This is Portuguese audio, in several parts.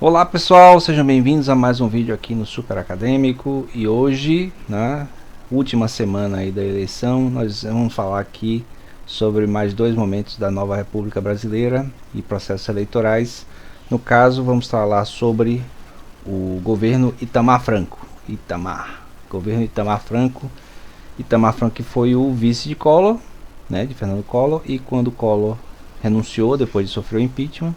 Olá pessoal, sejam bem-vindos a mais um vídeo aqui no Super Acadêmico. E hoje, na última semana aí da eleição, nós vamos falar aqui sobre mais dois momentos da nova República Brasileira e processos eleitorais. No caso, vamos falar sobre o governo Itamar Franco. Governo Itamar Franco. Itamar Franco que foi o vice de Collor, né, de Fernando Collor, e quando Collor renunciou depois de sofrer o impeachment,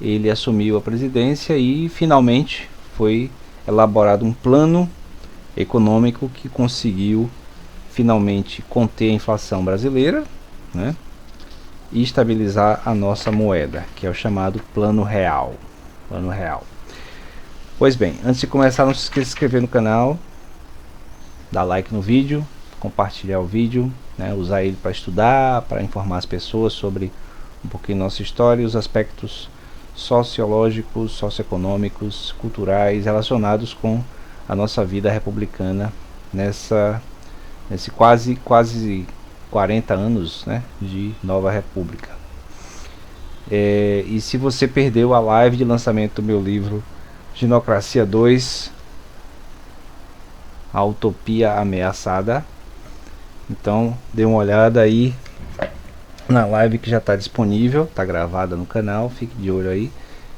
ele assumiu a presidência e finalmente foi elaborado um plano econômico que conseguiu finalmente conter a inflação brasileira, né, e estabilizar a nossa moeda, que é o chamado Plano Real. Plano Real. Pois bem, antes de começar, não se esqueça de se inscrever no canal, dar like no vídeo, compartilhar o vídeo, né, usar ele para estudar, para informar as pessoas sobre um pouquinho nossa história e os aspectos sociológicos, socioeconômicos, culturais relacionados com a nossa vida republicana nesse quase 40 anos, né, de nova república. E se você perdeu a live de lançamento do meu livro Ginocracia 2, A Utopia Ameaçada, então dê uma olhada aí na live que já está disponível, está gravada no canal, fique de olho aí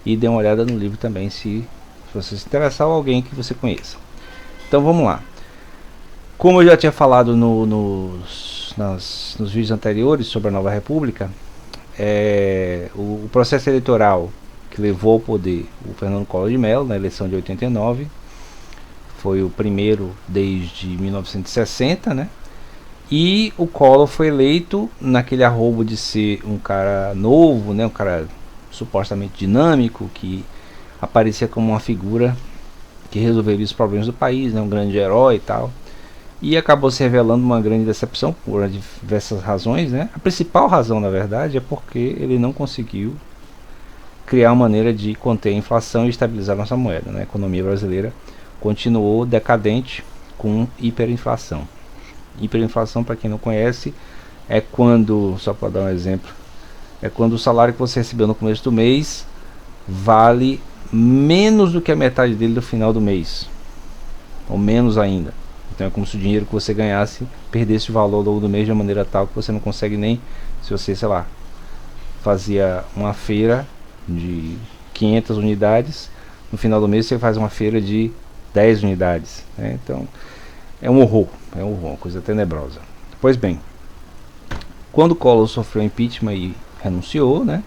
e dê uma olhada no livro também se você se interessar ou alguém que você conheça. Então vamos lá. Como eu já tinha falado nos vídeos anteriores sobre a nova república, o processo eleitoral que levou ao poder o Fernando Collor de Mello na eleição de 89 foi o primeiro desde 1960, né? E o Collor foi eleito naquele arrobo de ser um cara novo, né, um cara supostamente dinâmico, que aparecia como uma figura que resolveria os problemas do país, né, um grande herói e tal. E acabou se revelando uma grande decepção por diversas razões, né? A principal razão, na verdade, é porque ele não conseguiu criar uma maneira de conter a inflação e estabilizar nossa moeda, né? A economia brasileira continuou decadente com hiperinflação. Hiperinflação, para quem não conhece, é quando, só para dar um exemplo, é quando o salário que você recebeu no começo do mês vale menos do que a metade dele no final do mês, ou menos ainda. Então é como se o dinheiro que você ganhasse perdesse o valor ao longo do mês de uma maneira tal que você não consegue nem, se você, sei lá, fazia uma feira de 500 unidades, no final do mês você faz uma feira de 10 unidades, né? Então é um horror, uma coisa tenebrosa. Pois bem, quando Collor sofreu impeachment e renunciou, né,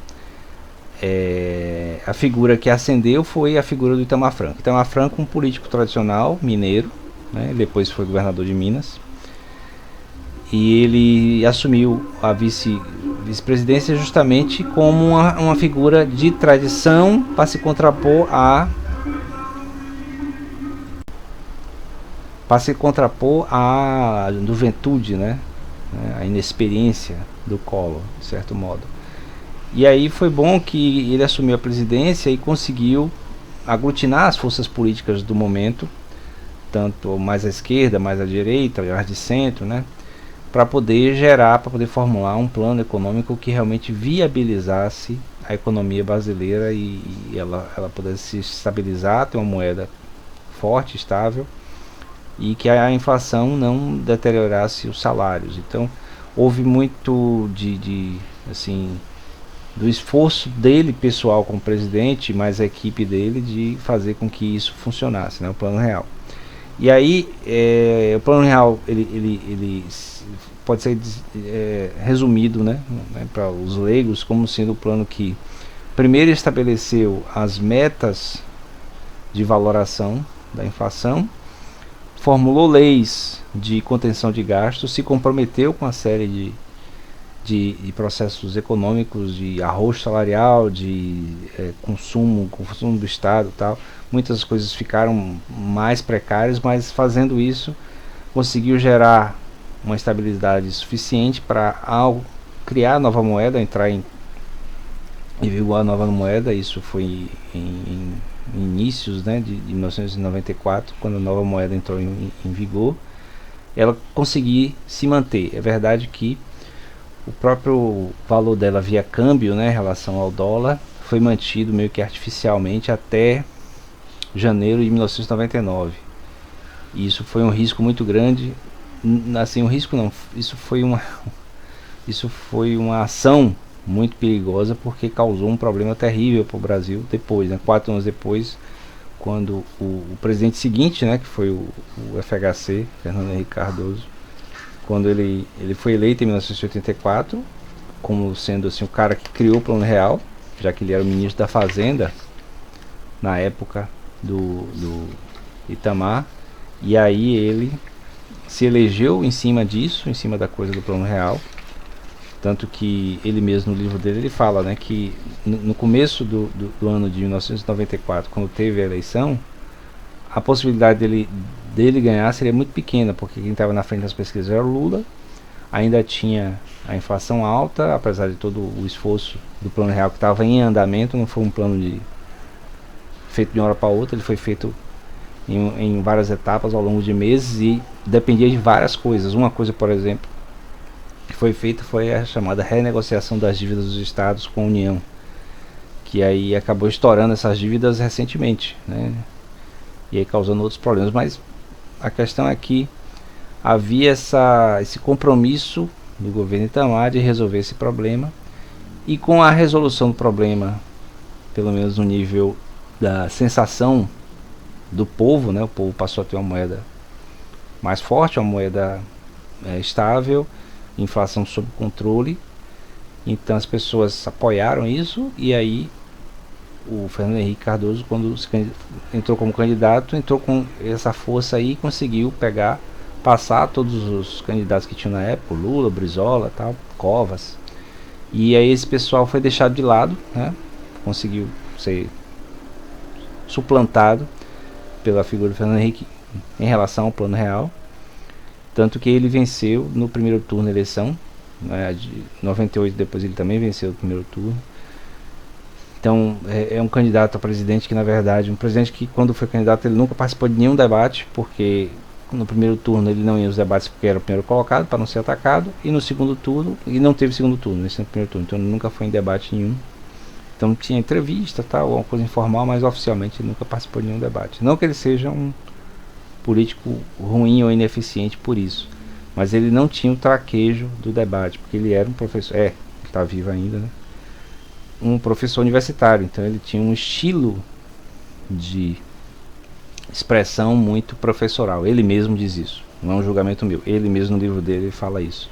a figura que ascendeu foi a figura do Itamar Franco. Itamar Franco, um político tradicional mineiro, né, depois foi governador de Minas, e ele assumiu a vice-presidência justamente como uma figura de tradição para se contrapor à juventude, né, a inexperiência do Collor, de certo modo. E aí foi bom que ele assumiu a presidência e conseguiu aglutinar as forças políticas do momento, tanto mais à esquerda, mais à direita, mais de centro, né, para poder formular um plano econômico que realmente viabilizasse a economia brasileira e ela pudesse se estabilizar, ter uma moeda forte, estável, e que a inflação não deteriorasse os salários. Então houve muito do esforço dele pessoal como presidente, mais a equipe dele, de fazer com que isso funcionasse, né, o Plano Real. E aí o Plano Real ele pode ser resumido, né, para os leigos, como sendo o plano que primeiro estabeleceu as metas de valoração da inflação, formulou leis de contenção de gastos, se comprometeu com a série de processos econômicos, de arrocho salarial, de consumo do Estado, tal. Muitas coisas ficaram mais precárias, mas fazendo isso conseguiu gerar uma estabilidade suficiente para, ao criar a nova moeda, entrar em vigor a nova moeda. Isso foi em inícios, né, de 1994, quando a nova moeda entrou em vigor, ela conseguir se manter. É verdade que o próprio valor dela via câmbio, né, em relação ao dólar, foi mantido meio que artificialmente até janeiro de 1999. E isso foi um risco muito grande. Assim, um risco não, isso foi uma ação muito perigosa, porque causou um problema terrível para o Brasil depois, né, 4 anos depois, quando o presidente seguinte, né, que foi o FHC, Fernando Henrique Cardoso, quando ele foi eleito em 1984, como sendo assim, o cara que criou o Plano Real, já que ele era o ministro da Fazenda na época do Itamar, e aí ele se elegeu em cima disso, em cima da coisa do Plano Real. Tanto que ele mesmo, no livro dele, ele fala, né, que no começo do ano de 1994, quando teve a eleição, a possibilidade dele ganhar seria muito pequena, porque quem estava na frente das pesquisas era o Lula, ainda tinha a inflação alta, apesar de todo o esforço do Plano Real que estava em andamento. Não foi um plano feito de uma hora para outra, ele foi feito em várias etapas ao longo de meses e dependia de várias coisas. Uma coisa, por exemplo, que foi feita foi a chamada renegociação das dívidas dos estados com a União, que aí acabou estourando essas dívidas recentemente, né? E aí causando outros problemas. Mas a questão é que havia esse compromisso do governo Itamar de resolver esse problema, e com a resolução do problema, pelo menos no nível da sensação do povo, né? O povo passou a ter uma moeda mais forte, uma moeda estável, inflação sob controle. Então as pessoas apoiaram isso, e aí o Fernando Henrique Cardoso, quando entrou como candidato, entrou com essa força aí e conseguiu passar todos os candidatos que tinham na época, Lula, Brizola, tal, Covas. E aí esse pessoal foi deixado de lado, né? Conseguiu ser suplantado pela figura do Fernando Henrique em relação ao Plano Real. Tanto que ele venceu no primeiro turno da eleição, né, de 98, depois ele também venceu o primeiro turno. Então é um candidato a presidente que, na verdade, um presidente que, quando foi candidato, ele nunca participou de nenhum debate, porque no primeiro turno ele não ia aos debates porque era o primeiro colocado, para não ser atacado, e no segundo turno, e não teve segundo turno, nesse primeiro turno, então ele nunca foi em debate nenhum. Então tinha entrevista, tal, uma coisa informal, mas oficialmente ele nunca participou de nenhum debate. Não que ele seja um político ruim ou ineficiente por isso, mas ele não tinha o traquejo do debate, porque ele era um professor, está vivo ainda, né? Um professor universitário, então ele tinha um estilo de expressão muito professoral. Ele mesmo diz isso, não é um julgamento meu, ele mesmo no livro dele fala isso,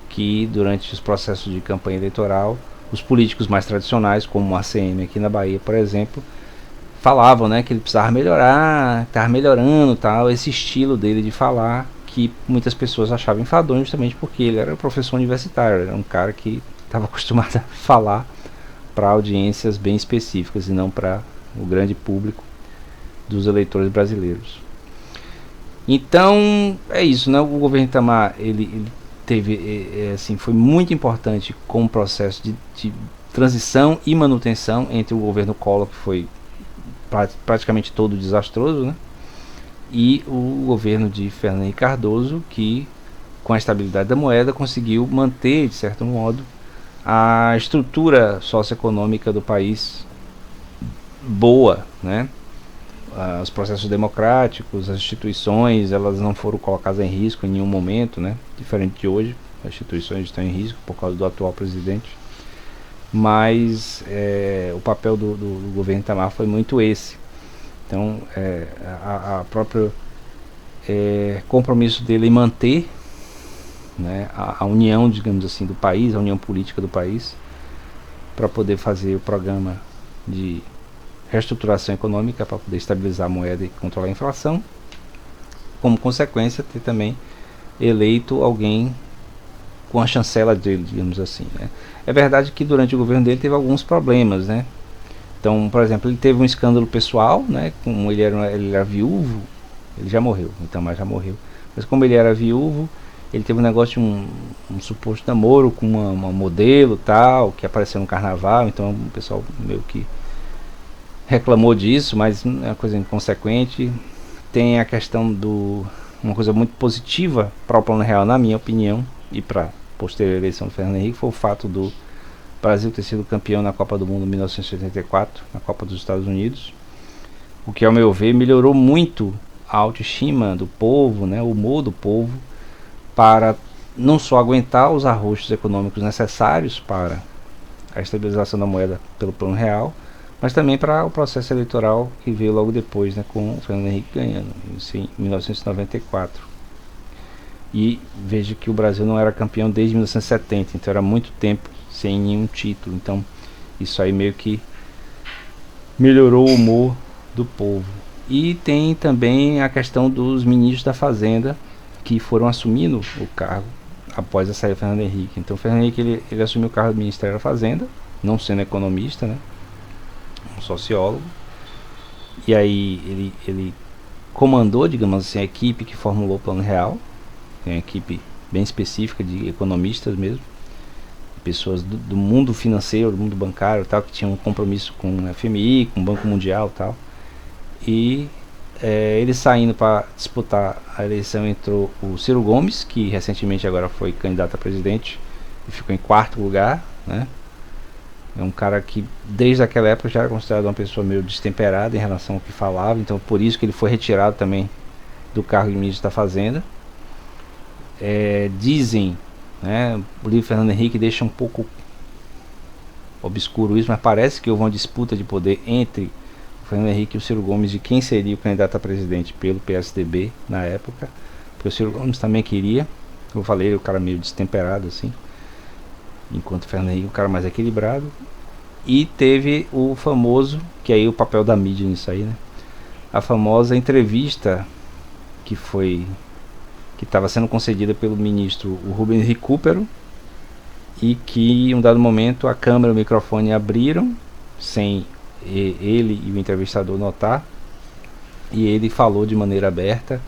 que durante os processos de campanha eleitoral, os políticos mais tradicionais, como o ACM aqui na Bahia, por exemplo, falavam, né, que ele precisava melhorar, estava melhorando, tal, esse estilo dele de falar, que muitas pessoas achavam enfadonho, justamente porque ele era professor universitário, era um cara que estava acostumado a falar para audiências bem específicas e não para o grande público dos eleitores brasileiros. Então é isso, né? O governo Itamar, ele teve, assim, foi muito importante com o processo de transição e manutenção entre o governo Collor, que foi praticamente todo desastroso, né? E o governo de Fernando Henrique Cardoso, que com a estabilidade da moeda conseguiu manter, de certo modo, a estrutura socioeconômica do país boa, né? Os processos democráticos, as instituições, elas não foram colocadas em risco em nenhum momento, né? Diferente de hoje, as instituições estão em risco por causa do atual presidente. Mas o papel do governo Itamar foi muito esse. Então, a própria compromisso dele em manter, né, a união, digamos assim, do país, a união política do país, para poder fazer o programa de reestruturação econômica, para poder estabilizar a moeda e controlar a inflação. Como consequência, ter também eleito alguém com a chancela dele, digamos assim, né? É verdade que durante o governo dele teve alguns problemas, né? Então, por exemplo, ele teve um escândalo pessoal, né? Como ele era viúvo, ele já morreu, então, mas já morreu. Mas como ele era viúvo, ele teve um negócio de um suposto namoro com uma modelo tal, que apareceu no carnaval, então o pessoal meio que reclamou disso, mas é uma coisa inconsequente. Tem a questão uma coisa muito positiva para o Plano Real, na minha opinião, e para posterior à eleição do Fernando Henrique foi o fato do Brasil ter sido campeão na Copa do Mundo em 1984, na Copa dos Estados Unidos, o que, ao meu ver, melhorou muito a autoestima do povo, né, o humor do povo, para não só aguentar os arrostos econômicos necessários para a estabilização da moeda pelo Plano Real, mas também para o processo eleitoral que veio logo depois, né, com o Fernando Henrique ganhando, isso em 1994. E veja que o Brasil não era campeão desde 1970, então era muito tempo sem nenhum título. Então isso aí meio que melhorou o humor do povo. E tem também a questão dos ministros da Fazenda que foram assumindo o cargo após a saída do Fernando Henrique. Então o Fernando Henrique ele assumiu o cargo do Ministério da Fazenda, não sendo economista, né, um sociólogo. E aí ele comandou, digamos assim, a equipe que formulou o Plano Real. Tem uma equipe bem específica de economistas mesmo, pessoas do mundo financeiro, do mundo bancário, tal, que tinham um compromisso com o FMI, com o Banco Mundial, tal. E ele saindo para disputar a eleição, entrou o Ciro Gomes, que recentemente agora foi candidato a presidente e ficou em quarto lugar, né? É um cara que desde aquela época já era considerado uma pessoa meio destemperada em relação ao que falava, então por isso que ele foi retirado também do cargo de ministro da Fazenda. Dizem, né, o livro Fernando Henrique deixa um pouco obscuro isso, mas parece que houve uma disputa de poder entre o Fernando Henrique e o Ciro Gomes de quem seria o candidato a presidente pelo PSDB na época, porque o Ciro Gomes também queria, como eu falei, o cara meio destemperado assim, enquanto o Fernando Henrique o cara mais equilibrado. E teve o famoso, que aí o papel da mídia nisso aí, né, a famosa entrevista que estava sendo concedida pelo ministro o Rubens Recupero, e que em um dado momento a câmera e o microfone abriram sem ele e o entrevistador notar, e ele falou de maneira aberta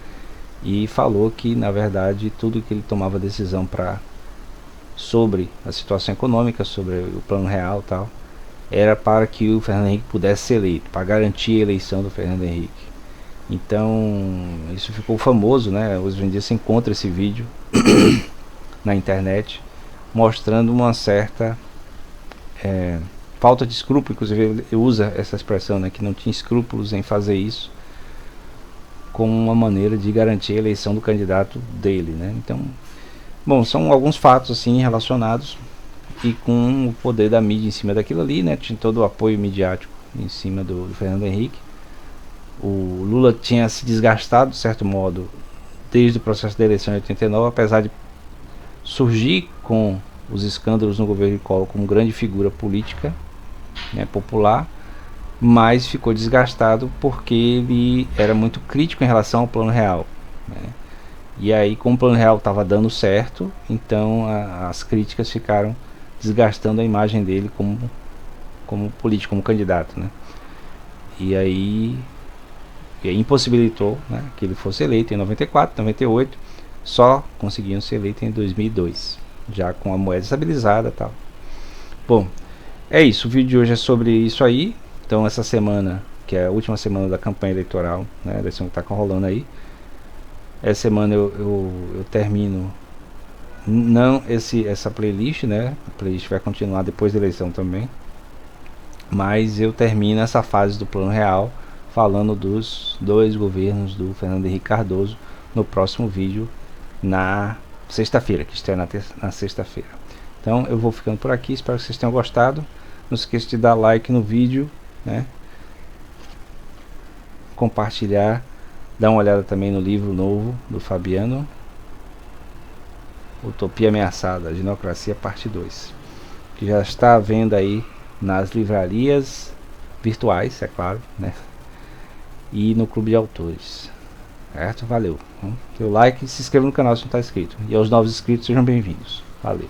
e falou que na verdade tudo que ele tomava decisão sobre a situação econômica, sobre o Plano Real, tal, era para que o Fernando Henrique pudesse ser eleito, para garantir a eleição do Fernando Henrique. Então isso ficou famoso, né? Hoje em dia se encontra esse vídeo na internet, mostrando uma certa falta de escrúpulo. Inclusive ele usa essa expressão, né, que não tinha escrúpulos em fazer isso como uma maneira de garantir a eleição do candidato dele, né? Então, bom, são alguns fatos assim relacionados, e com o poder da mídia em cima daquilo ali, né? Tinha todo o apoio midiático em cima do Fernando Henrique. O Lula tinha se desgastado de certo modo desde o processo da eleição de 89, apesar de surgir com os escândalos no governo de Collor como grande figura política, né, popular, mas ficou desgastado porque ele era muito crítico em relação ao Plano Real, né? E aí, como o Plano Real estava dando certo, então as críticas ficaram desgastando a imagem dele como político, como candidato, né? E aí impossibilitou, né, que ele fosse eleito em 94, 98, só conseguiam ser eleitos em 2002, já com a moeda estabilizada e tal. Bom, é isso, o vídeo de hoje é sobre isso aí. Então essa semana, que é a última semana da campanha eleitoral, né, a eleição que está rolando aí, essa semana eu termino essa playlist, né, a playlist vai continuar depois da eleição também, mas eu termino essa fase do Plano Real falando dos dois governos do Fernando Henrique Cardoso no próximo vídeo na sexta-feira, que estreia na sexta-feira. Então eu vou ficando por aqui, espero que vocês tenham gostado. Não se esqueça de dar like no vídeo, né? Compartilhar, dar uma olhada também no livro novo do Fabiano, Utopia Ameaçada, a Ginocracia parte 2, que já está à venda aí nas livrarias virtuais, é claro, né? E no Clube de Autores, certo? Valeu, dê o like e se inscreva no canal se não está inscrito, e aos novos inscritos sejam bem-vindos, valeu.